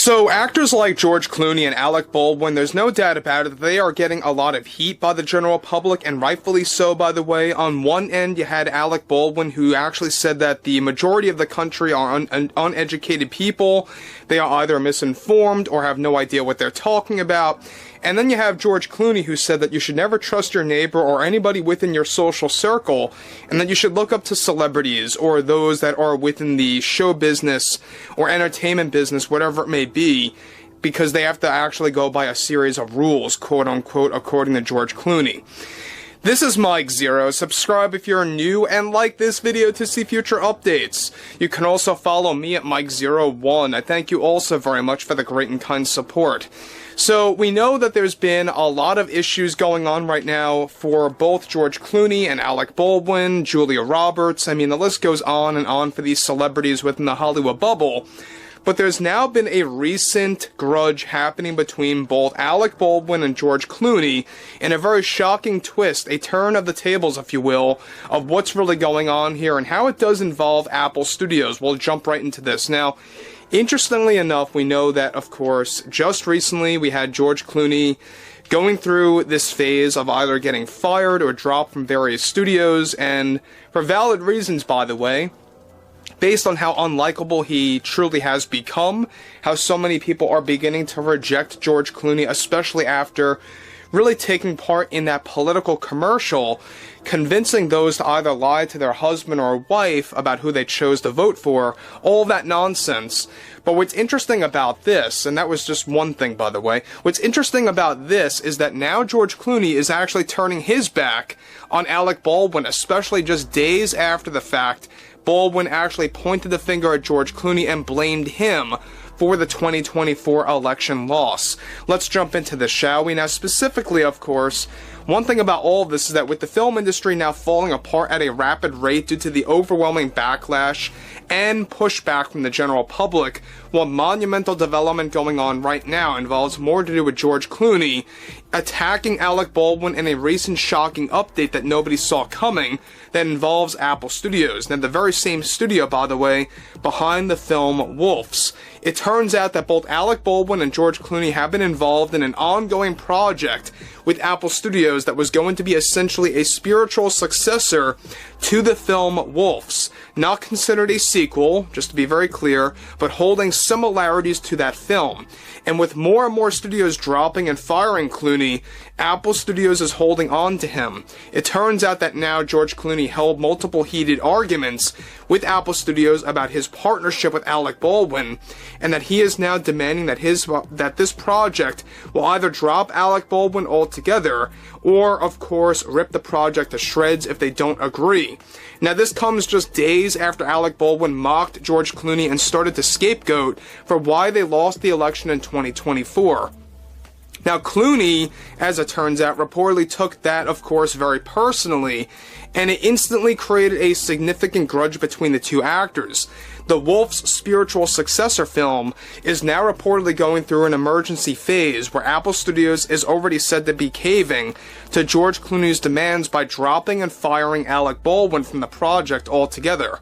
So, actors like George Clooney and Alec Baldwin, there's no doubt about it that they are getting a lot of heat by the general public, and rightfully so, by the way. On one end, you had Alec Baldwin, who actually said that the majority of the country are uneducated people. They are either misinformed or have no idea what they're talking about. And then you have George Clooney, who said that you should never trust your neighbor or anybody within your social circle, and that you should look up to celebrities or those that are within the show business or entertainment business, whatever it may be, because they have to actually go by a series of rules, quote unquote, according to George Clooney. This is Mike Zero. Subscribe if you're new and like this video to see future updates. You can also follow me at Mike01. I thank you also very much for the great and kind support. So, we know that there's been a lot of issues going on right now for both George Clooney and Alec Baldwin, Julia Roberts. I mean, the list goes on and on for these celebrities within the Hollywood bubble. But there's now been a recent grudge happening between both Alec Baldwin and George Clooney in a very shocking twist, a turn of the tables, if you will, of what's really going on here and how it does involve Apple Studios. We'll jump right into this. Now, interestingly enough, we know that, of course, just recently we had George Clooney going through this phase of either getting fired or dropped from various studios, and for valid reasons, by the way, based on how unlikable he truly has become, how so many people are beginning to reject George Clooney, especially after really taking part in that political commercial, convincing those to either lie to their husband or wife about who they chose to vote for, all that nonsense. But what's interesting about this, and that was just one thing, by the way, what's interesting about this is that now George Clooney is actually turning his back on Alec Baldwin, especially just days after the fact. Baldwin actually pointed the finger at George Clooney and blamed him for the 2024 election loss. Let's jump into this, shall we? Now, specifically, of course, one thing about all of this is that with the film industry now falling apart at a rapid rate due to the overwhelming backlash and pushback from the general public, what monumental development going on right now involves more to do with George Clooney attacking Alec Baldwin in a recent shocking update that nobody saw coming that involves Apple Studios. Now, the very same studio, by the way, behind the film Wolves. It turns out that both Alec Baldwin and George Clooney have been involved in an ongoing project with Apple Studios that was going to be essentially a spiritual successor to the film Wolves. Not considered a sequel, just to be very clear, but holding similarities to that film. And with more and more studios dropping and firing Clooney, Apple Studios is holding on to him. It turns out that now George Clooney held multiple heated arguments with Apple Studios about his partnership with Alec Baldwin, and that he is now demanding that this project will either drop Alec Baldwin altogether, or, of course, rip the project to shreds if they don't agree. Now, this comes just days after Alec Baldwin mocked George Clooney and started to scapegoat for why they lost the election in 2024. Now, Clooney, as it turns out, reportedly took that, of course, very personally, and it instantly created a significant grudge between the two actors. The Wolf's spiritual successor film is now reportedly going through an emergency phase where Apple Studios is already said to be caving to George Clooney's demands by dropping and firing Alec Baldwin from the project altogether.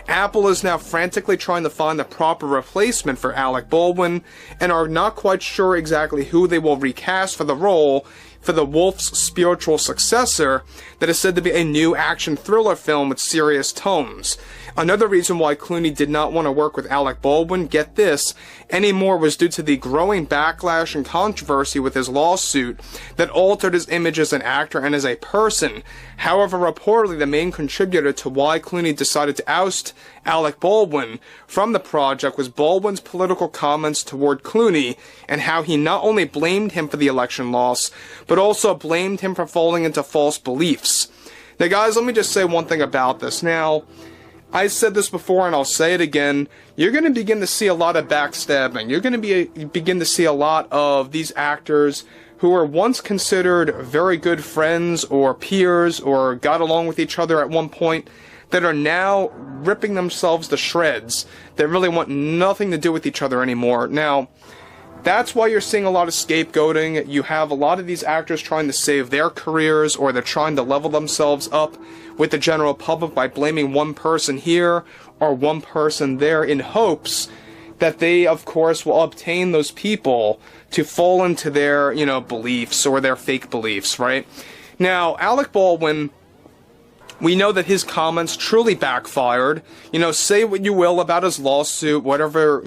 Apple is now frantically trying to find the proper replacement for Alec Baldwin and are not quite sure exactly who they will recast for the role for the Wolf's spiritual successor that is said to be a new action thriller film with serious tones. Another reason why Clooney did not want to work with Alec Baldwin, get this, anymore was due to the growing backlash and controversy with his lawsuit that altered his image as an actor and as a person. However, reportedly the main contributor to why Clooney decided to oust Alec Baldwin from the project was Baldwin's political comments toward Clooney and how he not only blamed him for the election loss, but also blamed him for falling into false beliefs. Now guys, let me just say one thing about this. Now, I said this before and I'll say it again, you're going to begin to see a lot of backstabbing. You're going to begin to see a lot of these actors who were once considered very good friends or peers or got along with each other at one point that are now ripping themselves to shreds, that really want nothing to do with each other anymore. Now, that's why you're seeing a lot of scapegoating. You have a lot of these actors trying to save their careers, or they're trying to level themselves up with the general public by blaming one person here or one person there in hopes that they, of course, will obtain those people to fall into their, beliefs or their fake beliefs, right? Now, Alec Baldwin, we know that his comments truly backfired. Say what you will about his lawsuit, whatever,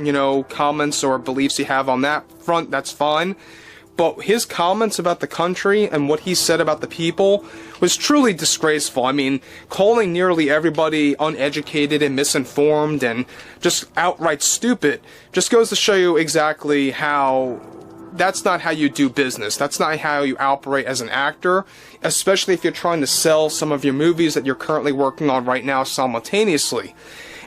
comments or beliefs you have on that front, that's fine. But his comments about the country and what he said about the people was truly disgraceful. I mean, calling nearly everybody uneducated and misinformed and just outright stupid just goes to show you exactly how that's not how you do business. That's not how you operate as an actor, especially if you're trying to sell some of your movies that you're currently working on right now simultaneously.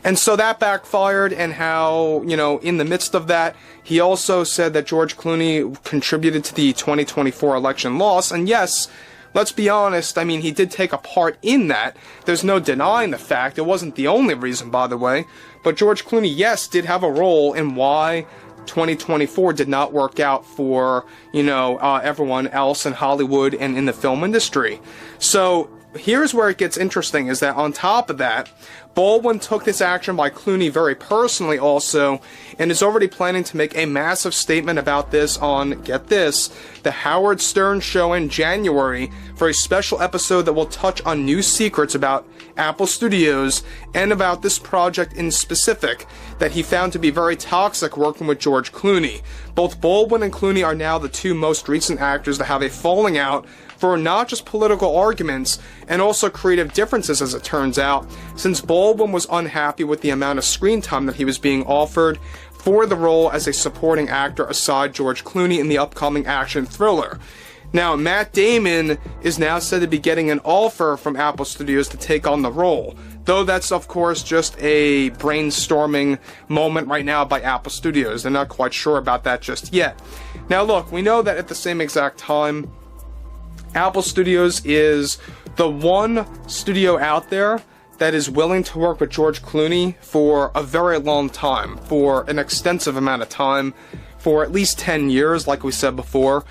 And so that backfired, and how, in the midst of that, he also said that George Clooney contributed to the 2024 election loss. And yes, let's be honest, I mean, he did take a part in that. There's no denying the fact. It wasn't the only reason, by the way. But George Clooney, yes, did have a role in why 2024 did not work out for, everyone else in Hollywood and in the film industry. So here's where it gets interesting, is that on top of that, Baldwin took this action by Clooney very personally also, and is already planning to make a massive statement about this on, get this, the Howard Stern Show in January for a special episode that will touch on new secrets about Apple Studios and about this project in specific that he found to be very toxic working with George Clooney. Both Baldwin and Clooney are now the two most recent actors to have a falling out for not just political arguments and also creative differences, as it turns out, since Baldwin was unhappy with the amount of screen time that he was being offered for the role as a supporting actor aside George Clooney in the upcoming action thriller. Now, Matt Damon is now said to be getting an offer from Apple Studios to take on the role, though that's, of course, just a brainstorming moment right now by Apple Studios. They're not quite sure about that just yet. Now, look, we know that at the same exact time, Apple Studios is the one studio out there that is willing to work with George Clooney for a very long time, for an extensive amount of time, for at least 10 years, like we said before.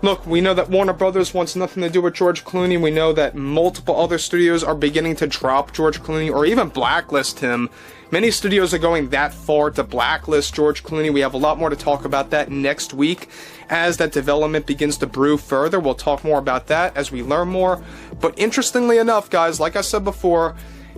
Look, we know that Warner Brothers wants nothing to do with George Clooney. We know that multiple other studios are beginning to drop George Clooney or even blacklist him. Many studios are going that far to blacklist George Clooney. We have a lot more to talk about that next week as that development begins to brew further. We'll talk more about that as we learn more. But interestingly enough, guys, like I said before,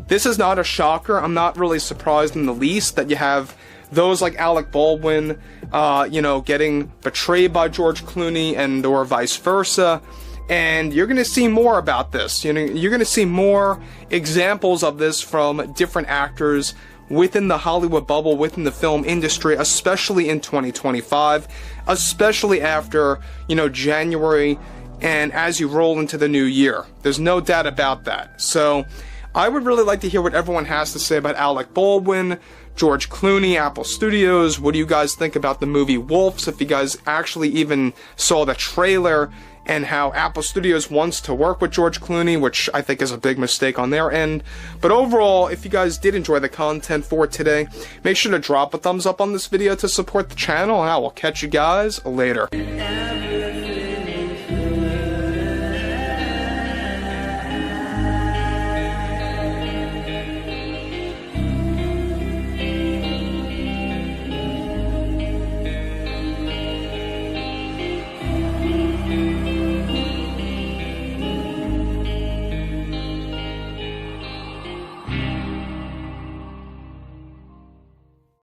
this is not a shocker. I'm not really surprised in the least that you have those like Alec Baldwin, getting betrayed by George Clooney and or vice versa. And you're going to see more about this. You're going to see more examples of this from different actors within the Hollywood bubble, within the film industry, especially in 2025, especially after, January and as you roll into the new year. There's no doubt about that. So I would really like to hear what everyone has to say about Alec Baldwin, George Clooney, Apple Studios. What do you guys think about the movie Wolves? If you guys actually even saw the trailer, and how Apple Studios wants to work with George Clooney, which I think is a big mistake on their end. But overall, if you guys did enjoy the content for today, make sure to drop a thumbs up on this video to support the channel, and I will catch you guys later.